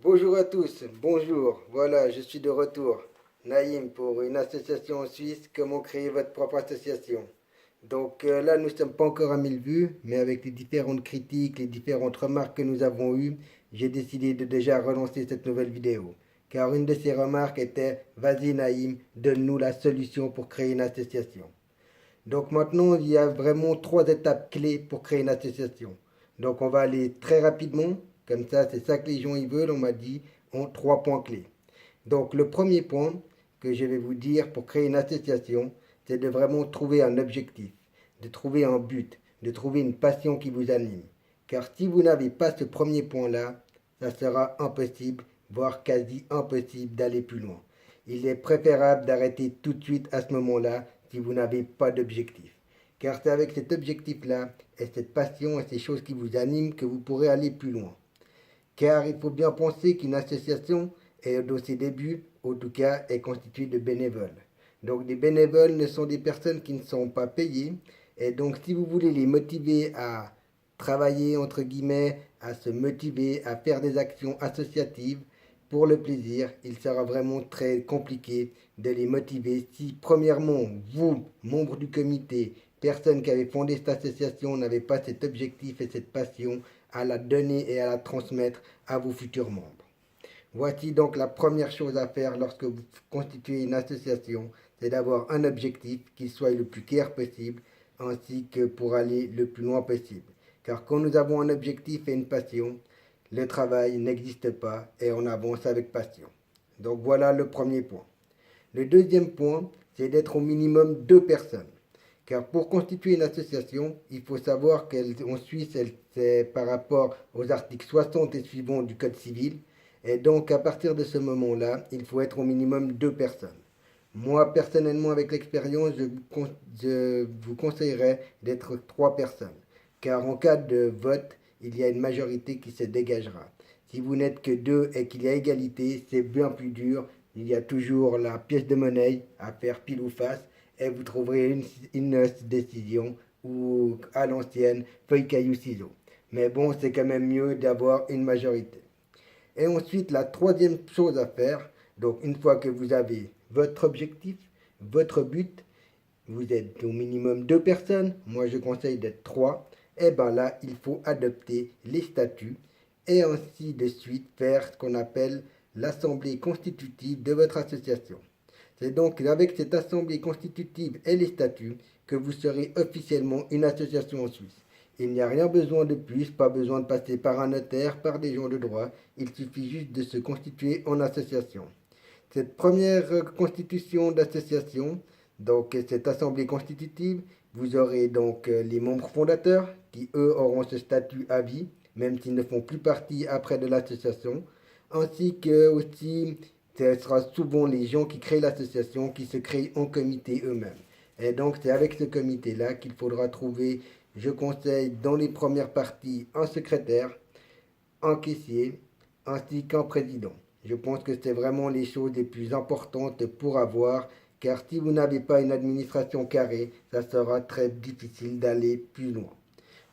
Bonjour à tous, bonjour, voilà, je suis de retour. Naïm pour une association en Suisse, comment créer votre propre association. Là, nous ne sommes pas encore à 1000 vues, mais avec les différentes critiques, les différentes remarques que nous avons eues, j'ai décidé de déjà relancer cette nouvelle vidéo. Car une de ces remarques était, vas-y Naïm, donne-nous la solution pour créer une association. Donc maintenant, il y a vraiment 3 étapes clés pour créer une association. Donc on va aller très rapidement, comme ça c'est ça que les gens y veulent, on m'a dit, en 3 points clés. Donc le premier point que je vais vous dire pour créer une association, c'est de vraiment trouver un objectif, de trouver un but, de trouver une passion qui vous anime. Car si vous n'avez pas ce premier point-là, ça sera impossible, voire quasi impossible d'aller plus loin. Il est préférable d'arrêter tout de suite à ce moment-là si vous n'avez pas d'objectif. Car c'est avec cet objectif-là et cette passion et ces choses qui vous animent que vous pourrez aller plus loin. Car il faut bien penser qu'une association est dans ses débuts, en tout cas, est constituée de bénévoles. Donc des bénévoles ne sont des personnes qui ne sont pas payées. Et donc si vous voulez les motiver à travailler, entre guillemets, à se motiver, à faire des actions associatives pour le plaisir, il sera vraiment très compliqué de les motiver si, premièrement, vous, membres du comité, personne qui avait fondé cette association, n'avez pas cet objectif et cette passion à la donner et à la transmettre à vos futurs membres. Voici donc la première chose à faire lorsque vous constituez une association, c'est d'avoir un objectif qui soit le plus clair possible, ainsi que pour aller le plus loin possible. Car quand nous avons un objectif et une passion, le travail n'existe pas et on avance avec passion. Donc voilà le premier point. Le deuxième point, c'est d'être au minimum 2 personnes. Car pour constituer une association, il faut savoir qu'en Suisse, c'est par rapport aux articles 60 et suivants du Code civil. Et donc, à partir de ce moment-là, il faut être au minimum 2 personnes. Moi, personnellement, avec l'expérience, je vous conseillerais d'être 3 personnes. Car en cas de vote, il y a une majorité qui se dégagera. Si vous n'êtes que 2 et qu'il y a égalité, c'est bien plus dur. Il y a toujours la pièce de monnaie à faire pile ou face et vous trouverez une décision ou à l'ancienne, feuille, caillou, ciseaux. Mais bon, c'est quand même mieux d'avoir une majorité. Et ensuite, la troisième chose à faire, donc une fois que vous avez votre objectif, votre but, vous êtes au minimum 2 personnes, moi je conseille d'être 3, et bien là, il faut adopter les statuts et ainsi de suite faire ce qu'on appelle l'assemblée constitutive de votre association. C'est donc avec cette assemblée constitutive et les statuts que vous serez officiellement une association en Suisse. Il n'y a rien besoin de plus, pas besoin de passer par un notaire, par des gens de droit, il suffit juste de se constituer en association. Cette première constitution d'association, donc cette assemblée constitutive, vous aurez donc les membres fondateurs qui eux auront ce statut à vie, même s'ils ne font plus partie après de l'association, ainsi que aussi ce sera souvent les gens qui créent l'association qui se créent en comité eux-mêmes. Et donc c'est avec ce comité-là qu'il faudra trouver, je conseille dans les premières parties, un secrétaire, un caissier, ainsi qu'un président. Je pense que c'est vraiment les choses les plus importantes pour avoir, car si vous n'avez pas une administration carrée, ça sera très difficile d'aller plus loin.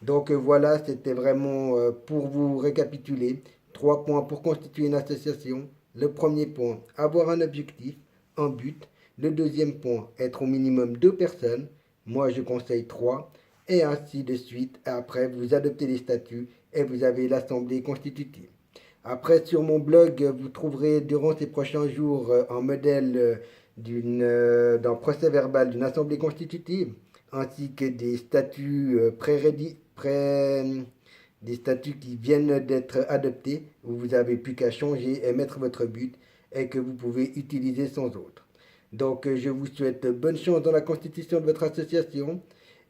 Donc voilà, c'était vraiment pour vous récapituler 3 points pour constituer une association. Le premier point, avoir un objectif, un but. Le deuxième point, être au minimum 2 personnes. Moi, je conseille 3. Et ainsi de suite. Après, vous adoptez les statuts et vous avez l'assemblée constitutive. Après, sur mon blog, vous trouverez durant ces prochains jours un modèle d'un procès verbal d'une assemblée constitutive, ainsi que des statuts des statuts qui viennent d'être adoptés, où vous n'avez plus qu'à changer et mettre votre but et que vous pouvez utiliser sans autre. Donc, je vous souhaite bonne chance dans la constitution de votre association.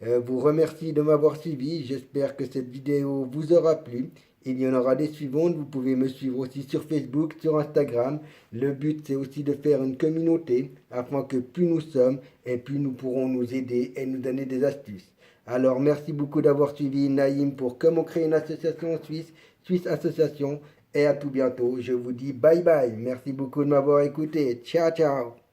Vous remercie de m'avoir suivi. J'espère que cette vidéo vous aura plu. Il y en aura des suivantes. Vous pouvez me suivre aussi sur Facebook, sur Instagram. Le but, c'est aussi de faire une communauté afin que plus nous sommes et plus nous pourrons nous aider et nous donner des astuces. Alors, merci beaucoup d'avoir suivi Naïm pour comment créer une association en Suisse, Suisse Association. Et à tout bientôt. Je vous dis bye bye. Merci beaucoup de m'avoir écouté. Ciao, ciao.